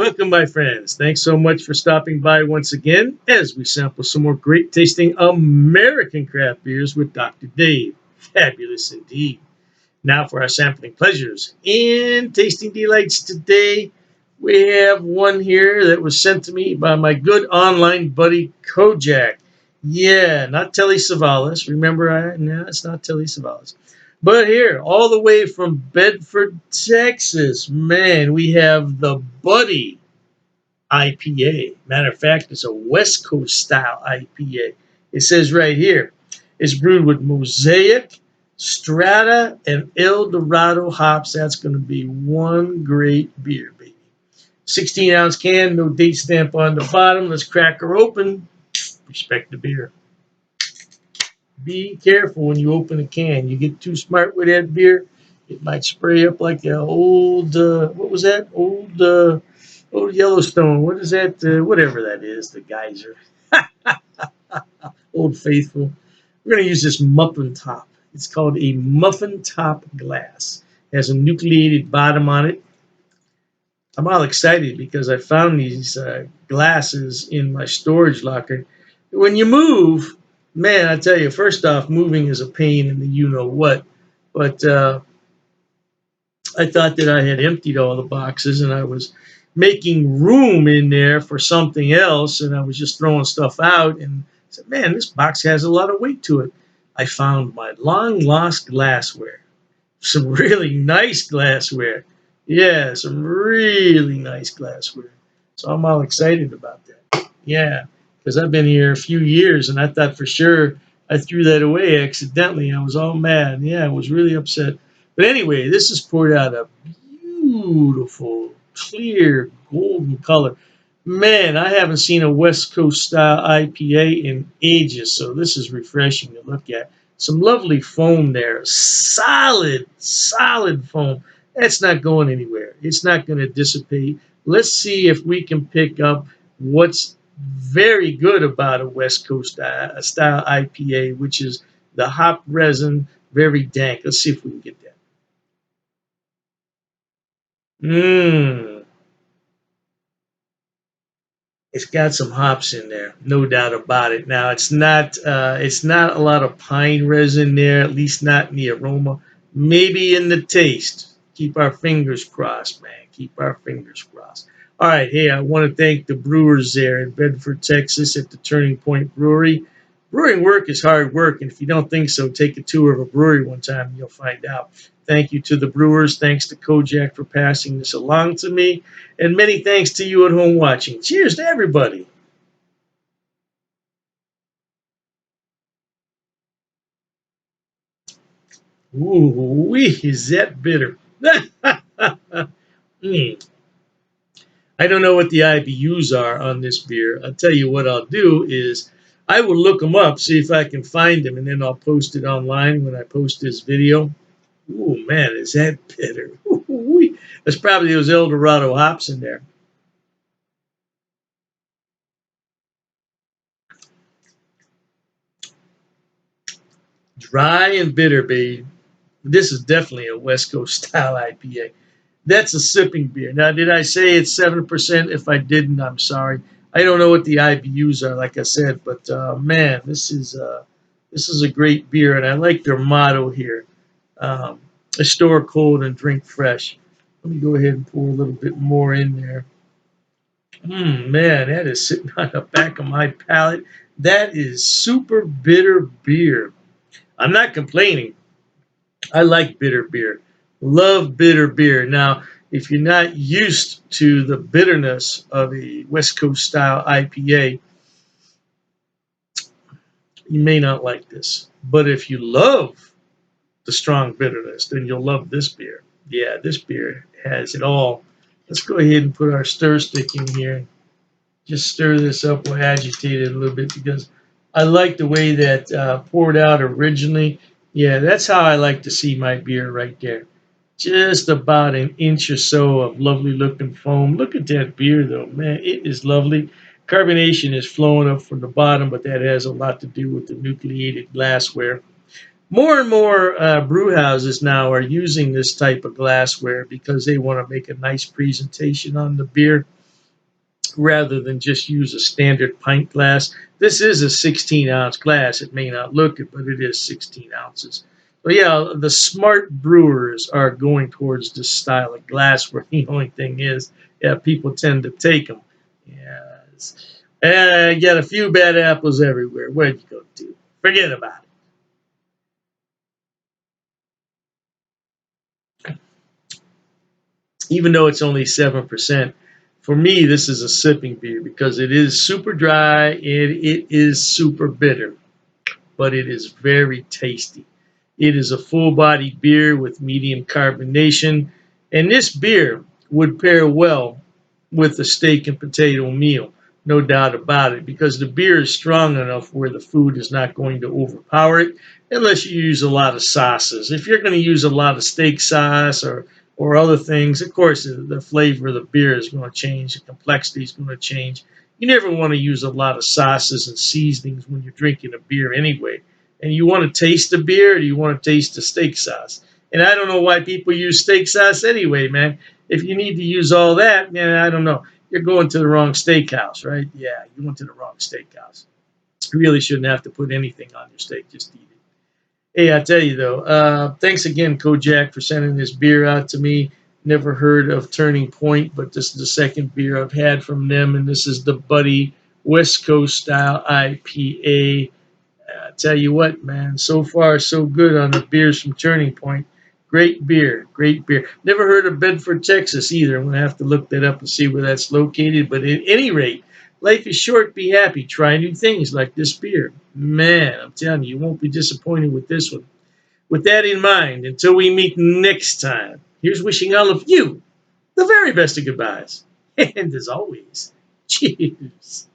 Welcome, my friends. Thanks so much for stopping by once again as we sample some more great tasting American craft beers with Dr. Dave. Fabulous indeed. Now for our sampling pleasures and tasting delights today. We have one here that was sent to me by my good online buddy Kojak. Yeah, not Telly Savalas. Remember, no, it's not Telly Savalas. But here, all the way from Bedford, Texas, man, we have the Buddy IPA. Matter of fact, it's a West Coast style IPA. It says right here, it's brewed with Mosaic, Strata, and Dorado hops. That's going to be one great beer, baby. 16-ounce can, no date stamp on the bottom. Let's crack her open. Respect the beer. Be careful when you open a can. You get too smart with that beer, it might spray up like an old, what was that? Old Yellowstone. What is that? Whatever that is, the geyser. Old Faithful. We're going to use this muffin top. It's called a muffin top glass. It has a nucleated bottom on it. I'm all excited because I found these glasses in my storage locker. When you move, man, I tell you, first off, moving is a pain in the you-know-what. But I thought that I had emptied all the boxes and I was making room in there for something else, and I was just throwing stuff out and I said, man, this box has a lot of weight to it. I found my long lost glassware. Some really nice glassware. Yeah, some really nice glassware. So I'm all excited about that. Yeah, because I've been here a few years and I thought for sure I threw that away accidentally. I was all mad. Yeah, I was really upset. But anyway, this is poured out a beautiful, clear, golden color. Man, I haven't seen a West Coast style IPA in ages, so this is refreshing to look at. Some lovely foam there. Solid, solid foam. That's not going anywhere. It's not going to dissipate. Let's see if we can pick up what's very good about a West Coast style IPA, which is the hop resin, very dank. Let's see if we can get that. Mmm. It's got some hops in there, no doubt about it. Now it's not a lot of pine resin there, at least not in the aroma. Maybe in the taste. Keep our fingers crossed, man. Keep our fingers crossed. All right, hey, I want to thank the brewers there in Bedford, Texas, at the Turning Point Brewery. Brewing work is hard work, and if you don't think so, take a tour of a brewery one time and you'll find out. Thank you to the brewers. Thanks to Kojak for passing this along to me. And many thanks to you at home watching. Cheers to everybody. Ooh, wee, is that bitter? Mm. I don't know what the IBUs are on this beer. I'll tell you what I'll do is I will look them up, see if I can find them, and then I'll post it online when I post this video. Ooh, man, is that bitter? Ooh, there's probably those Dorado hops in there. Dry and bitter, babe. This is definitely a West Coast style IPA. That's a sipping beer. Now, did I say it's 7%? If I didn't, I'm sorry. I don't know what the IBUs are, like I said, but man, this is a great beer, and I like their motto here: store cold and drink fresh. Let me go ahead and pour a little bit more in there. Man, that is sitting on the back of my palate. That is super bitter beer. I'm not complaining. I like bitter beer. Love bitter beer. Now, if you're not used to the bitterness of a West Coast style IPA, you may not like this. But if you love the strong bitterness, then you'll love this beer. Yeah, this beer has it all. Let's go ahead and put our stir stick in here. Just stir this up. We'll agitate it a little bit because I like the way that poured out originally. Yeah, that's how I like to see my beer right there. Just about an inch or so of lovely looking foam. Look at that beer though, man. It is lovely. Carbonation is flowing up from the bottom, but that has a lot to do with the nucleated glassware. More and more brew houses now are using this type of glassware because they want to make a nice presentation on the beer. rather than just use a standard pint glass. This is a 16-ounce glass. It may not look it, but it is 16 ounces. But yeah, the smart brewers are going towards this style of glassware. The only thing is, yeah, people tend to take them. Yes. You got a few bad apples everywhere. Where'd you go to? Forget about it. Even though it's only 7%, for me, this is a sipping beer because it is super dry and it is super bitter, but it is very tasty. It is a full bodied beer with medium carbonation, and this beer would pair well with a steak and potato meal, no doubt about it, because the beer is strong enough where the food is not going to overpower it unless you use a lot of sauces. If you're going to use a lot of steak sauce or other things, of course, the flavor of the beer is going to change, the complexity is going to change. You never want to use a lot of sauces and seasonings when you're drinking a beer anyway. And you want to taste the beer, or do you want to taste the steak sauce? And I don't know why people use steak sauce anyway, man. If you need to use all that, yeah, I don't know. You're going to the wrong steakhouse, right? Yeah, you went to the wrong steakhouse. You really shouldn't have to put anything on your steak. Just eat it. Hey, I tell you though, thanks again, Kojak, for sending this beer out to me. Never heard of Turning Point, but this is the second beer I've had from them, and this is the Buddy West Coast style IPA. I tell you what, man, so far so good on the beers from Turning Point. Great beer, great beer. Never heard of Bedford, Texas either. I'm going to have to look that up and see where that's located. But at any rate, life is short, be happy. Try new things like this beer. Man, I'm telling you, you won't be disappointed with this one. With that in mind, until we meet next time, here's wishing all of you the very best of goodbyes. And as always, cheers.